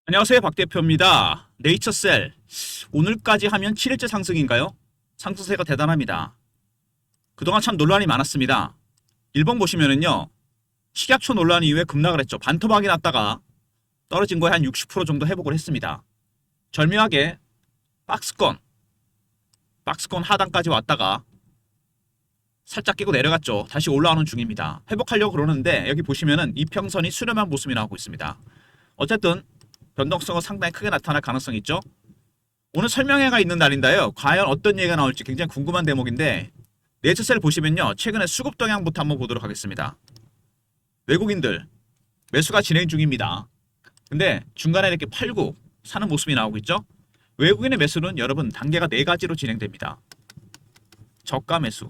안녕하세요, 박 대표입니다. 네이처셀 오늘까지 하면 7일째 상승인가요? 상승세가 대단합니다. 그동안 참 논란이 많았습니다. 일본 보시면은요, 식약처 논란 이후에 급락을 했죠. 반토막이 났다가 떨어진 거에 한 60% 정도 회복을 했습니다. 절묘하게 박스권 하단까지 왔다가 살짝 끼고 내려갔죠. 다시 올라오는 중입니다. 회복하려고 그러는데 여기 보시면은 이평선이 수렴한 모습이 나오고 있습니다. 어쨌든 변동성은 상당히 크게 나타날 가능성이 있죠. 오늘 설명회가 있는 날인데요. 과연 어떤 얘기가 나올지 굉장히 궁금한 대목인데, 네이처셀 보시면요, 최근에 수급 동향부터 한번 보도록 하겠습니다. 외국인들 매수가 진행 중입니다. 근데 중간에 이렇게 팔고 사는 모습이 나오고 있죠. 외국인의 매수는 여러분 단계가 4가지로 진행됩니다. 저가 매수,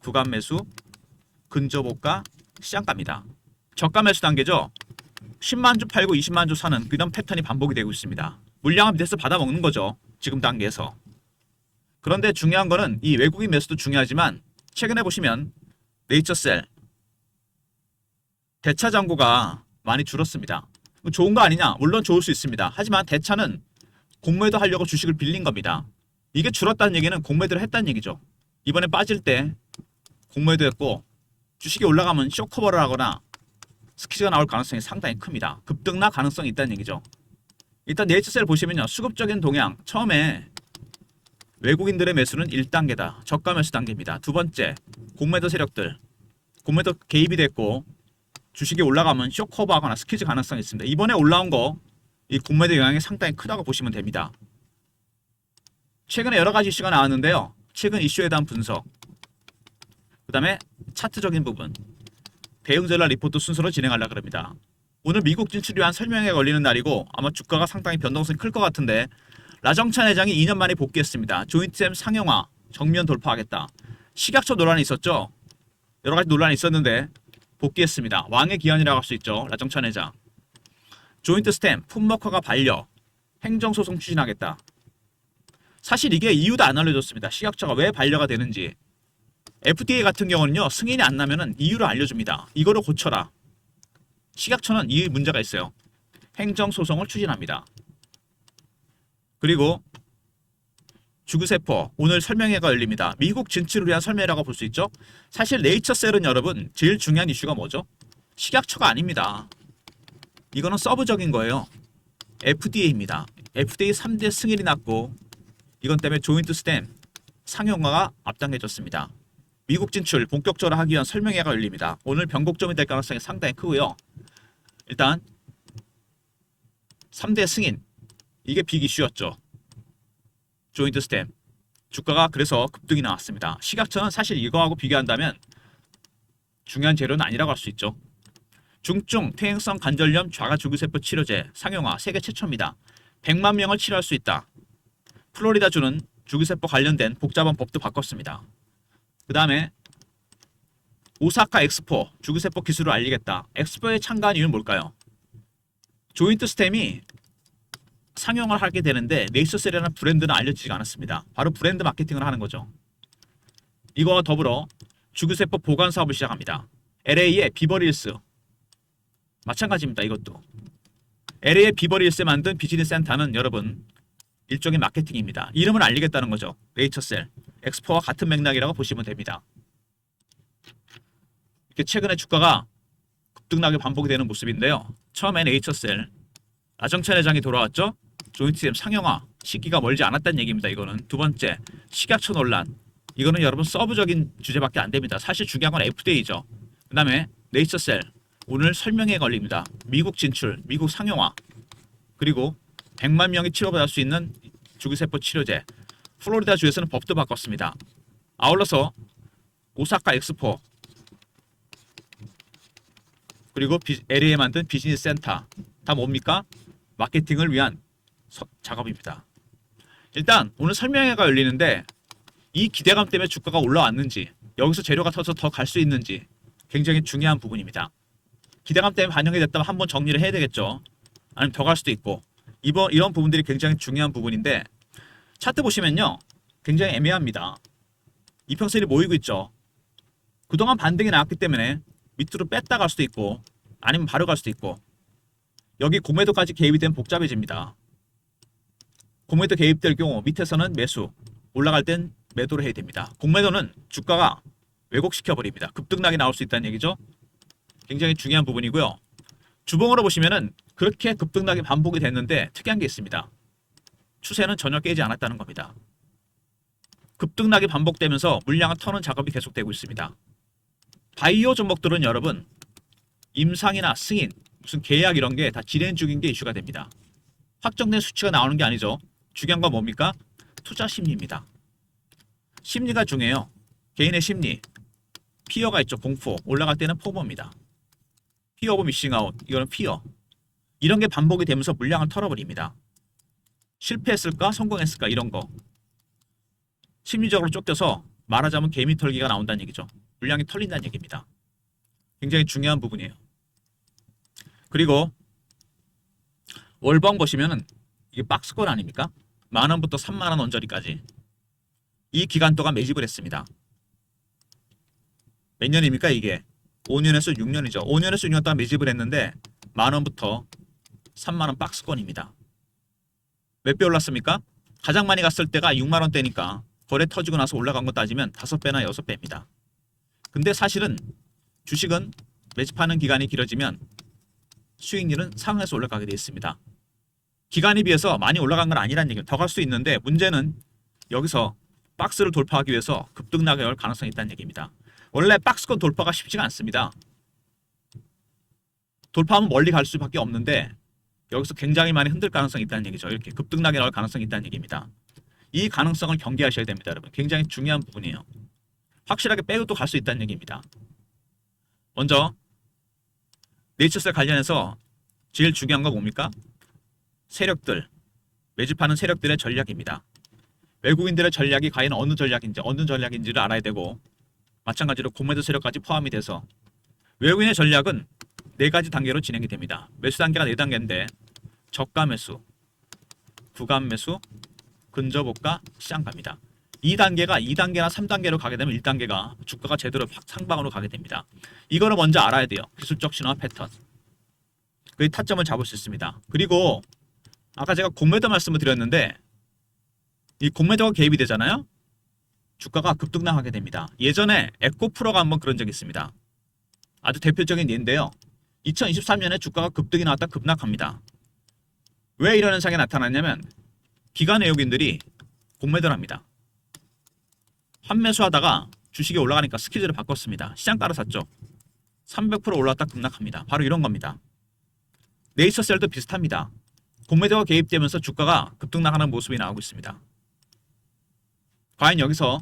구간 매수, 근저고가, 시장가입니다. 저가 매수 단계죠. 10만 주 팔고 20만 주 사는 그런 패턴이 반복이 되고 있습니다. 물량을 밑에서 받아먹는 거죠. 지금 단계에서. 그런데 중요한 거는 이 외국인 매수도 중요하지만 최근에 보시면 네이처셀 대차 잔고가 많이 줄었습니다. 좋은 거 아니냐? 물론 좋을 수 있습니다. 하지만 대차는 공매도 하려고 주식을 빌린 겁니다. 이게 줄었다는 얘기는 공매도를 했다는 얘기죠. 이번에 빠질 때 공매도 했고 주식이 올라가면 쇼커버를 하거나 스퀴즈가 나올 가능성이 상당히 큽니다. 급등락 가능성이 있다는 얘기죠. 일단 네이처셀 보시면요. 수급적인 동향. 처음에 외국인들의 매수는 1단계다. 저가 매수 단계입니다. 두 번째, 공매도 세력들. 공매도 개입이 됐고 주식이 올라가면 쇼커버하거나 스퀴즈 가능성이 있습니다. 이번에 올라온 거 이 공매도 영향이 상당히 크다고 보시면 됩니다. 최근에 여러 가지 이슈가 나왔는데요. 최근 이슈에 대한 분석. 그 다음에 차트적인 부분. 대응 전략 리포트 순서로 진행하려고 합니다. 오늘 미국 진출을 위한 설명회가 걸리는 날이고 아마 주가가 상당히 변동성이 클 것 같은데, 라정찬 회장이 2년 만에 복귀했습니다. 조인트엠 상용화 정면 돌파하겠다. 식약처 논란이 있었죠. 여러 가지 논란이 있었는데 복귀했습니다. 왕의 기한이라고 할 수 있죠. 라정찬 회장. 조인트 스템 품목화가 반려 행정소송 추진하겠다. 사실 이게 이유도 안 알려줬습니다. 식약처가 왜 반려가 되는지. FDA 같은 경우는요, 승인이 안 나면은 이유를 알려줍니다. 이거를 고쳐라. 식약처는 이 문제가 있어요. 행정소송을 추진합니다. 그리고 주구세포 오늘 설명회가 열립니다. 미국 진출을 위한 설명회라고 볼 수 있죠. 사실 네이처셀은 여러분 제일 중요한 이슈가 뭐죠? 식약처가 아닙니다. 이거는 서브적인 거예요. FDA입니다. FDA 3대 승인이 났고 이건 때문에 조인트 스템 상용화가 앞당겨졌습니다. 미국 진출 본격적으로 하기 위한 설명회가 열립니다. 오늘 변곡점이 될 가능성이 상당히 크고요. 일단 3대 승인 이게 빅 이슈였죠. 조인트 스템 주가가 그래서 급등이 나왔습니다. 식약처는 사실 이거하고 비교한다면 중요한 재료는 아니라고 할 수 있죠. 중증 퇴행성 관절염 좌가주기세포 치료제 상용화 세계 최초입니다. 100만 명을 치료할 수 있다. 플로리다주는 주기세포 관련된 복잡한 법도 바꿨습니다. 그 다음에 오사카 엑스포 주기세포 기술을 알리겠다. 엑스포에 참가한 이유는 뭘까요? 조인트 스템이 상용을 하게 되는데 네이처셀이라는 브랜드는 알려지지가 않았습니다. 바로 브랜드 마케팅을 하는 거죠. 이거와 더불어 주기세포 보관 사업을 시작합니다. LA의 비버리힐스 마찬가지입니다. 이것도 LA의 비버리힐스에 만든 비즈니스 센터는 여러분 일종의 마케팅입니다. 이름을 알리겠다는 거죠. 네이처셀 엑스포와 같은 맥락이라고 보시면 됩니다. 이렇게 최근에 주가가 급등락이 반복이 되는 모습인데요. 처음에 네이처셀 라정찬 회장이 돌아왔죠. 조인트엠 상용화 시기가 멀지 않았다는 얘기입니다. 이거는 두 번째 식약처 논란. 이거는 여러분 서브적인 주제밖에 안 됩니다. 사실 중요한 건 FDA죠. 그 다음에 네이처셀 오늘 설명회에 걸립니다. 미국 진출, 미국 상용화, 그리고 100만 명이 치료받을 수 있는 주기세포 치료제. 플로리다 주에서는 법도 바꿨습니다. 아울러서 오사카 엑스포 그리고 LA에 만든 비즈니스 센터 다 뭡니까? 마케팅을 위한 작업입니다. 일단 오늘 설명회가 열리는데 이 기대감 때문에 주가가 올라왔는지 여기서 재료가 터져서 더 갈 수 있는지 굉장히 중요한 부분입니다. 기대감 때문에 반영이 됐다면 한번 정리를 해야 되겠죠. 아니면 더 갈 수도 있고 이런 부분들이 굉장히 중요한 부분인데 차트 보시면요. 굉장히 애매합니다. 이평선이 모이고 있죠. 그동안 반등이 나왔기 때문에 밑으로 뺐다 갈 수도 있고 아니면 바로 갈 수도 있고 여기 공매도까지 개입이 되면 복잡해집니다. 공매도 개입될 경우 밑에서는 매수, 올라갈 땐 매도를 해야 됩니다. 공매도는 주가가 왜곡시켜버립니다. 급등락이 나올 수 있다는 얘기죠. 굉장히 중요한 부분이고요. 주봉으로 보시면은 그렇게 급등락이 반복이 됐는데 특이한 게 있습니다. 추세는 전혀 깨지 않았다는 겁니다. 급등락이 반복되면서 물량을 터는 작업이 계속되고 있습니다. 바이오 종목들은 여러분 임상이나 승인, 무슨 계약 이런 게 다 진행 중인 게 이슈가 됩니다. 확정된 수치가 나오는 게 아니죠. 중요한 건 뭡니까? 투자 심리입니다. 심리가 중요해요. 개인의 심리. 피어가 있죠. 공포. 올라갈 때는 포모입니다. 피어 오브 미싱 아웃. 이거는 피어. 이런 게 반복이 되면서 물량을 털어버립니다. 실패했을까? 성공했을까? 이런 거. 심리적으로 쫓겨서 말하자면 개미 털기가 나온다는 얘기죠. 물량이 털린다는 얘기입니다. 굉장히 중요한 부분이에요. 그리고 월봉 보시면은 이게 박스권 아닙니까? 10,000원부터 30,000원 언저리까지 이 기간 동안 매집을 했습니다. 몇 년입니까 이게? 5년에서 6년이죠. 5년에서 6년 동안 매집을 했는데 10,000원부터 30,000원 박스권입니다. 몇 배 올랐습니까? 가장 많이 갔을 때가 6만원대니까 거래 터지고 나서 올라간 거 따지면 5배나 6배입니다. 근데 사실은 주식은 매집하는 기간이 길어지면 수익률은 상향해서 올라가게 되어 있습니다. 기간에 비해서 많이 올라간 건 아니란 얘기예요. 더 갈 수 있는데 문제는 여기서 박스를 돌파하기 위해서 급등락에 올 가능성이 있다는 얘기입니다. 원래 박스권 돌파가 쉽지가 않습니다. 돌파하면 멀리 갈 수밖에 없는데 여기서 굉장히 많이 흔들 가능성이 있다는 얘기죠. 이렇게 급등락에 나올 가능성이 있다는 얘기입니다. 이 가능성을 경계하셔야 됩니다. 여러분. 굉장히 중요한 부분이에요. 확실하게 빼고도 갈 수 있다는 얘기입니다. 먼저 네이처셀 관련해서 제일 중요한 건 뭡니까? 세력들, 매집하는 세력들의 전략입니다. 외국인들의 전략이 과연 어느 전략인지를 알아야 되고 마찬가지로 공매도 세력까지 포함이 돼서 외국인의 전략은 4가지 단계로 진행이 됩니다. 매수 단계가 4단계인데 저가 매수, 구간 매수, 근접호가, 시장가입니다. 2단계가 2단계나 3단계로 가게 되면 1단계가 주가가 제대로 상방으로 가게 됩니다. 이거를 먼저 알아야 돼요. 기술적 신호와 패턴. 그 타점을 잡을 수 있습니다. 그리고 아까 제가 공매도 말씀을 드렸는데 이 공매도가 개입이 되잖아요. 주가가 급등락하게 됩니다. 예전에 에코프로가 한번 그런 적이 있습니다. 아주 대표적인 예인데요. 2023년에 주가가 급등이 나왔다 급락합니다. 왜 이런 현상이 나타났냐면 기관 외국인들이 공매도를 합니다. 환매수하다가 주식이 올라가니까 스키즈를 바꿨습니다. 시장가로 샀죠. 300% 올랐다 급락합니다. 바로 이런 겁니다. 네이처셀도 비슷합니다. 공매도가 개입되면서 주가가 급등락하는 모습이 나오고 있습니다. 과연 여기서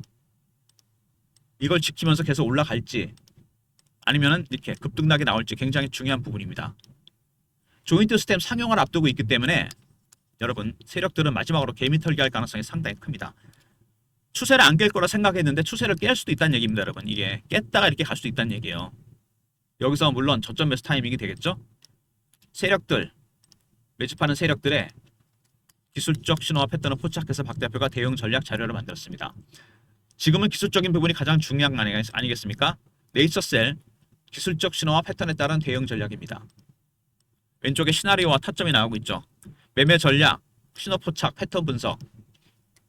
이걸 지키면서 계속 올라갈지 아니면은 이렇게 급등락이 나올지 굉장히 중요한 부분입니다. 조인트 스템 상용화를 앞두고 있기 때문에 여러분 세력들은 마지막으로 개미 털기 할 가능성이 상당히 큽니다. 추세를 안 깰 거라 생각했는데 추세를 깰 수도 있다는 얘기입니다. 여러분 이게 깼다가 이렇게 갈 수도 있다는 얘기예요. 여기서 물론 저점 매수 타이밍이 되겠죠. 세력들 매집하는 세력들의 기술적 신호와 패턴을 포착해서 박 대표가 대응 전략 자료를 만들었습니다. 지금은 기술적인 부분이 가장 중요한 거 아니겠습니까? 네이처셀 기술적 신호와 패턴에 따른 대응 전략입니다. 왼쪽에 시나리오와 타점이 나오고 있죠. 매매 전략, 신호 포착, 패턴 분석.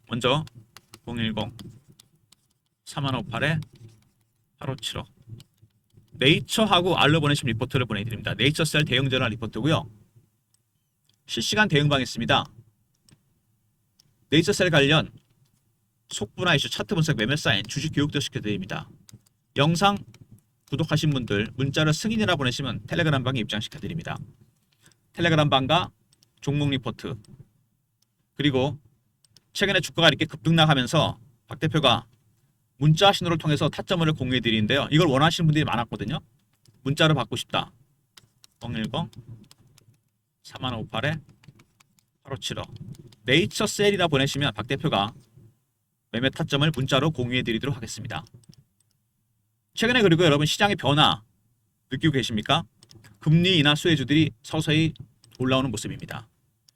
먼저 010-3158-8575 네이처하고 알로 보내신 리포트를 보내드립니다. 네이처셀 대응 전략 리포트고요. 실시간 대응방 있습니다. 네이처셀 관련 속분화 이슈 차트 분석 매매 사인 주식 교육도 시켜드립니다. 영상 구독하신 분들 문자를 승인이라 보내시면 텔레그램 방에 입장시켜드립니다. 텔레그램 방과 종목 리포트 그리고 최근에 주가가 이렇게 급등락하면서 박 대표가 문자 신호를 통해서 타점을 공유해 드리는데요. 이걸 원하시는 분들이 많았거든요. 문자로 받고 싶다. 010-3158-8575 네이처셀이라 보내시면 박 대표가 매매 타점을 문자로 공유해 드리도록 하겠습니다. 최근에 그리고 여러분 시장의 변화 느끼고 계십니까? 금리 인하 수혜주들이 서서히 올라오는 모습입니다.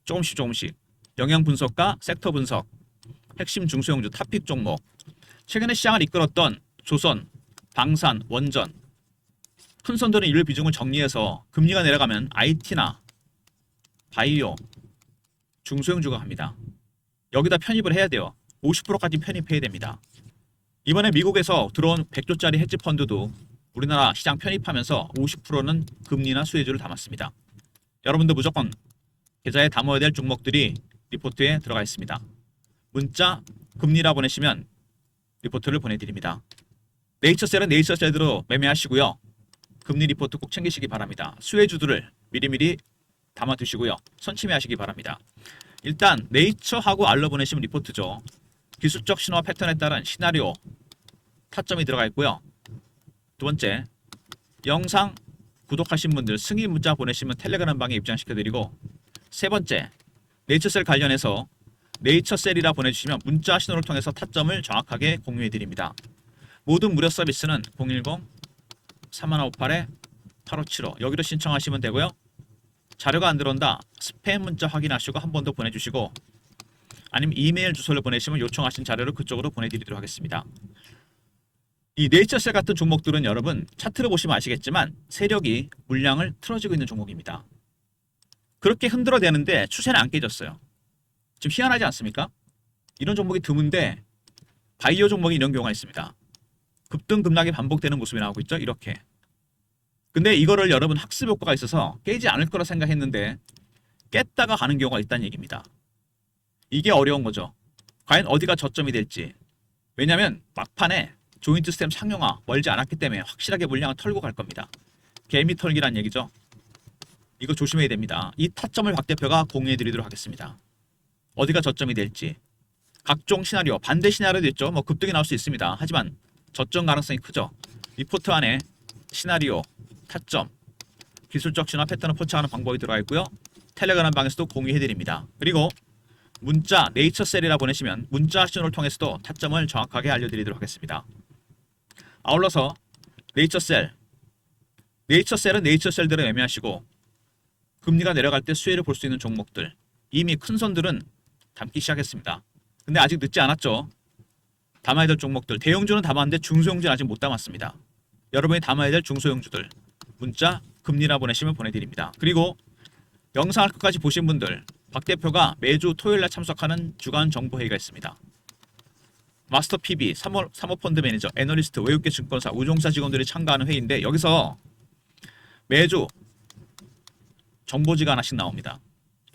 조금씩 영향 분석과 섹터 분석, 핵심 중소형주 탑픽 종목 최근에 시장을 이끌었던 조선, 방산, 원전 큰 손들은 이를 비중을 정리해서 금리가 내려가면 IT나 바이오, 중소형주가 갑니다. 여기다 편입을 해야 돼요. 50%까지 편입해야 됩니다. 이번에 미국에서 들어온 100조짜리 헤지 펀드도 우리나라 시장 편입하면서 50%는 금리나 수혜주를 담았습니다. 여러분도 무조건 계좌에 담아야 될 종목들이 리포트에 들어가 있습니다. 문자 금리라 보내시면 리포트를 보내드립니다. 네이처셀은 네이처셀대로 매매하시고요. 금리 리포트 꼭 챙기시기 바랍니다. 수혜주들을 미리미리 담아두시고요. 선침해하시기 바랍니다. 일단 네이처하고 알로 보내시면 리포트죠. 기술적 신호와 패턴에 따른 시나리오 타점이 들어가 있고요. 두 번째, 영상 구독하신 분들 승인 문자 보내시면 텔레그램 방에 입장시켜드리고, 세 번째, 네이처셀 관련해서 네이처셀이라 보내주시면 문자 신호를 통해서 타점을 정확하게 공유해드립니다. 모든 무료 서비스는 010-3158-8575 여기로 신청하시면 되고요. 자료가 안 들어온다, 스팸 문자 확인하시고 한 번 더 보내주시고, 아니면 이메일 주소를 보내시면 요청하신 자료를 그쪽으로 보내드리도록 하겠습니다. 이 네이처셀 같은 종목들은 여러분 차트를 보시면 아시겠지만 세력이 물량을 틀어지고 있는 종목입니다. 그렇게 흔들어대는데 추세는 안 깨졌어요. 좀 희한하지 않습니까? 이런 종목이 드문데 바이오 종목이 이런 경우가 있습니다. 급등 급락이 반복되는 모습이 나오고 있죠. 이렇게. 근데 이거를 여러분 학습 효과가 있어서 깨지 않을 거라 생각했는데 깼다가 가는 경우가 있다는 얘기입니다. 이게 어려운 거죠. 과연 어디가 저점이 될지. 왜냐하면 막판에 조인트 스템 상용화 멀지 않았기 때문에 확실하게 물량을 털고 갈 겁니다. 개미 털기란 얘기죠. 이거 조심해야 됩니다. 이 타점을 박 대표가 공유해 드리도록 하겠습니다. 어디가 저점이 될지. 각종 시나리오, 반대 시나리오도 있죠. 뭐 급등이 나올 수 있습니다. 하지만 저점 가능성이 크죠. 리포트 안에 시나리오, 타점, 기술적 진화 패턴을 포착하는 방법이 들어가 있고요. 텔레그램 방에서도 공유해 드립니다. 그리고 문자 네이처셀이라 보내시면 문자 신호를 통해서도 타점을 정확하게 알려드리도록 하겠습니다. 아울러서 네이처셀은 네이처셀대로 매매하시고, 금리가 내려갈 때 수혜를 볼 수 있는 종목들, 이미 큰 손들은 담기 시작했습니다. 근데 아직 늦지 않았죠. 담아야 될 종목들, 대형주는 담았는데 중소형주는 아직 못 담았습니다. 여러분이 담아야 될 중소형주들 문자 금리라 보내시면 보내드립니다. 그리고 영상을 끝까지 보신 분들, 박 대표가 매주 토요일날 참석하는 주간 정보회의가 있습니다. 마스터 PB, 사모펀드 매니저, 애널리스트, 외국계 증권사, 우종사 직원들이 참가하는 회의인데 여기서 매주 정보지가 하나씩 나옵니다.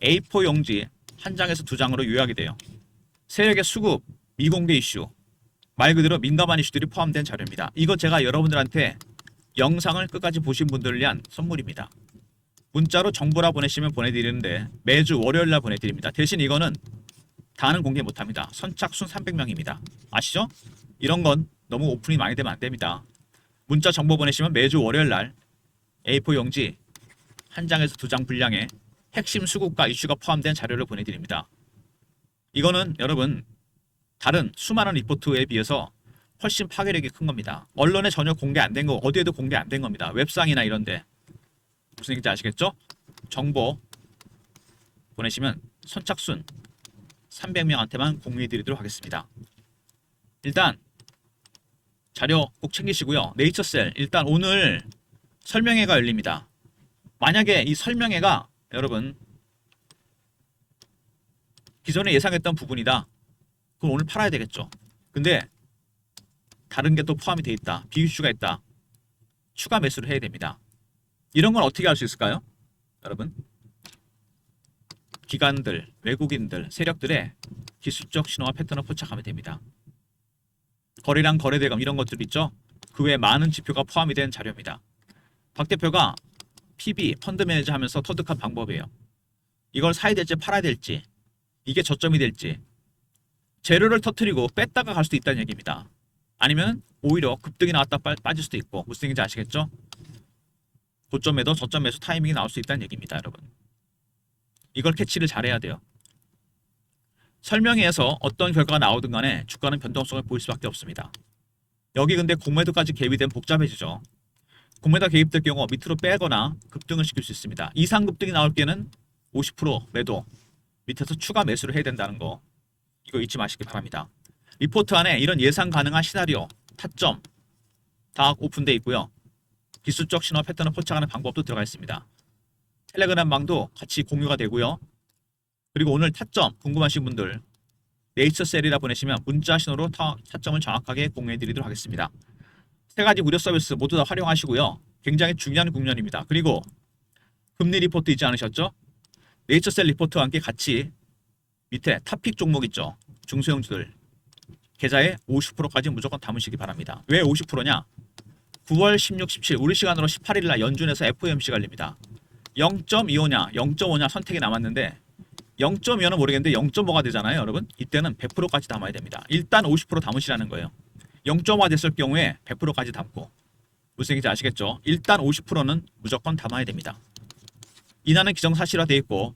A4 용지 한 장에서 두 장으로 요약이 돼요. 세력의 수급, 미공개 이슈, 말 그대로 민감한 이슈들이 포함된 자료입니다. 이거 제가 여러분들한테 영상을 끝까지 보신 분들을 위한 선물입니다. 문자로 정보라 보내시면 보내드리는데 매주 월요일날 보내드립니다. 대신 이거는 다는 공개 못합니다. 선착순 300명입니다. 아시죠? 이런 건 너무 오픈이 많이 되면 안 됩니다. 문자 정보 보내시면 매주 월요일날 A4 용지 한 장에서 두 장 분량의 핵심 수급과 이슈가 포함된 자료를 보내드립니다. 이거는 여러분 다른 수많은 리포트에 비해서 훨씬 파괴력이 큰 겁니다. 언론에 전혀 공개 안 된 거 어디에도 공개 안 된 겁니다. 웹상이나 이런데. 무슨 얘기인지 아시겠죠? 정보 보내시면 선착순 300명한테만 공유해 드리도록 하겠습니다. 일단 자료 꼭 챙기시고요. 네이처셀 일단 오늘 설명회가 열립니다. 만약에 이 설명회가 여러분 기존에 예상했던 부분이다. 그럼 오늘 팔아야 되겠죠. 근데 다른 게 또 포함이 돼 있다. 비이슈가 있다. 추가 매수를 해야 됩니다. 이런 건 어떻게 할 수 있을까요? 여러분 기관들, 외국인들, 세력들의 기술적 신호와 패턴을 포착하면 됩니다. 거래량, 거래대금 이런 것들 있죠? 그 외에 많은 지표가 포함이 된 자료입니다. 박 대표가 PB, 펀드 매니저 하면서 터득한 방법이에요. 이걸 사야 될지 팔아야 될지, 이게 저점이 될지, 재료를 터뜨리고 뺐다가 갈 수도 있다는 얘기입니다. 아니면 오히려 급등이 나왔다 빠질 수도 있고, 무슨 얘기인지 아시겠죠? 고점 매도, 저점 매수 타이밍이 나올 수 있다는 얘기입니다, 여러분. 이걸 캐치를 잘해야 돼요. 설명회에서 어떤 결과가 나오든 간에 주가는 변동성을 보일 수밖에 없습니다. 여기 근데 공매도까지 개입이 된 복잡해지죠. 공매도 개입될 경우 밑으로 빼거나 급등을 시킬 수 있습니다. 이상 급등이 나올 때는 50% 매도, 밑에서 추가 매수를 해야 된다는 거, 이거 잊지 마시기 바랍니다. 리포트 안에 이런 예상 가능한 시나리오, 타점 다 오픈되어 있고요. 기술적 신호 패턴을 포착하는 방법도 들어가 있습니다. 텔레그램 방도 같이 공유가 되고요. 그리고 오늘 타점 궁금하신 분들 네이처셀이라 보내시면 문자 신호로 타점을 정확하게 공유해 드리도록 하겠습니다. 세 가지 무료 서비스 모두 다 활용하시고요. 굉장히 중요한 국면입니다. 그리고 금리 리포트 있지 않으셨죠? 네이처셀 리포트와 함께 같이 밑에 탑픽 종목 있죠? 중소형주들 계좌에 50%까지 무조건 담으시기 바랍니다. 왜 50%냐? 9월 16, 17 우리 시간으로 18일 날 연준에서 FOMC가 열립니다. 0.25냐 0.5냐 선택이 남았는데 0.25는 모르겠는데 0.5가 되잖아요, 여러분. 이때는 100%까지 담아야 됩니다. 일단 50% 담으시라는 거예요. 0.5가 됐을 경우에 100%까지 담고. 무슨 얘기인지 아시겠죠? 일단 50%는 무조건 담아야 됩니다. 이하는 기정사실화되어 있고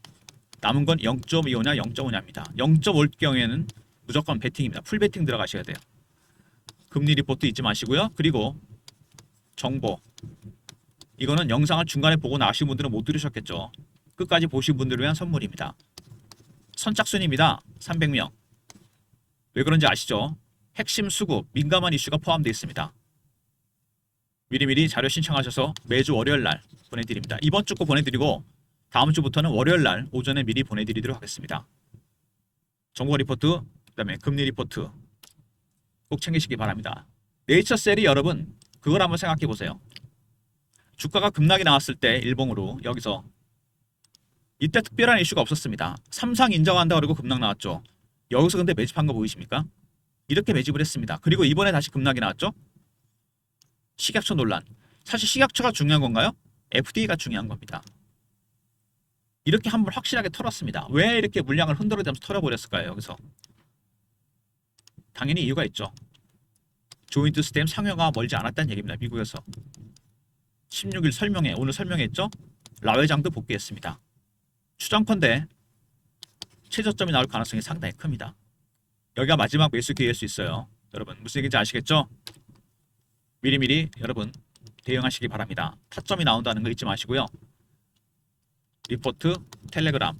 남은 건 0.25냐 0.5냐입니다. 0.5일 경우에는 무조건 베팅입니다. 풀 베팅 들어가셔야 돼요. 금리 리포트 잊지 마시고요. 그리고 정보. 이거는 영상을 중간에 보고 나오신 분들은 못 들으셨겠죠. 끝까지 보신 분들을 위한 선물입니다. 선착순입니다. 300명. 왜 그런지 아시죠? 핵심 수급, 민감한 이슈가 포함되어 있습니다. 미리미리 자료 신청하셔서 매주 월요일 날 보내드립니다. 이번 주 거 보내드리고 다음 주부터는 월요일 날 오전에 미리 보내드리도록 하겠습니다. 정보 리포트, 그 다음에 금리 리포트 꼭 챙기시기 바랍니다. 네이처셀이 여러분 그걸 한번 생각해 보세요. 주가가 급락이 나왔을 때 일봉으로 여기서 이때 특별한 이슈가 없었습니다. 삼상 인정한다 그러고 급락 나왔죠. 여기서 근데 매집한 거 보이십니까? 이렇게 매집을 했습니다. 그리고 이번에 다시 급락이 나왔죠. 식약처 논란. 사실 식약처가 중요한 건가요? FDA가 중요한 겁니다. 이렇게 한번 확실하게 털었습니다. 왜 이렇게 물량을 흔들어대면서 털어버렸을까요? 여기서 당연히 이유가 있죠. 조인트 스템 상용화가 멀지 않았다는 얘기입니다. 미국에서 16일 설명회, 오늘 설명했죠. 라회장도 복귀했습니다. 추정컨대 최저점이 나올 가능성이 상당히 큽니다. 여기가 마지막 매수 기회일 수 있어요. 여러분 무슨 얘기인지 아시겠죠? 미리미리 여러분 대응하시기 바랍니다. 타점이 나온다는 거 잊지 마시고요. 리포트, 텔레그램,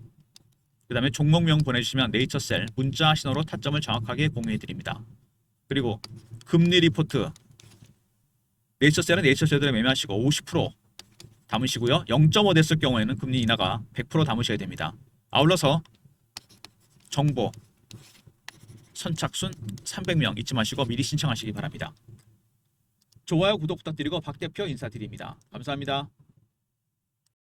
그 다음에 종목명 보내주시면 네이처셀 문자 신호로 타점을 정확하게 공유해 드립니다. 그리고 금리 리포트, 네이처셀은 네이처셀대로 매매하시고 50% 담으시고요. 0.5 됐을 경우에는 금리 인하가 100% 담으셔야 됩니다. 아울러서 정보, 선착순 300명 잊지 마시고 미리 신청하시기 바랍니다. 좋아요, 구독 부탁드리고 박 대표 인사드립니다. 감사합니다.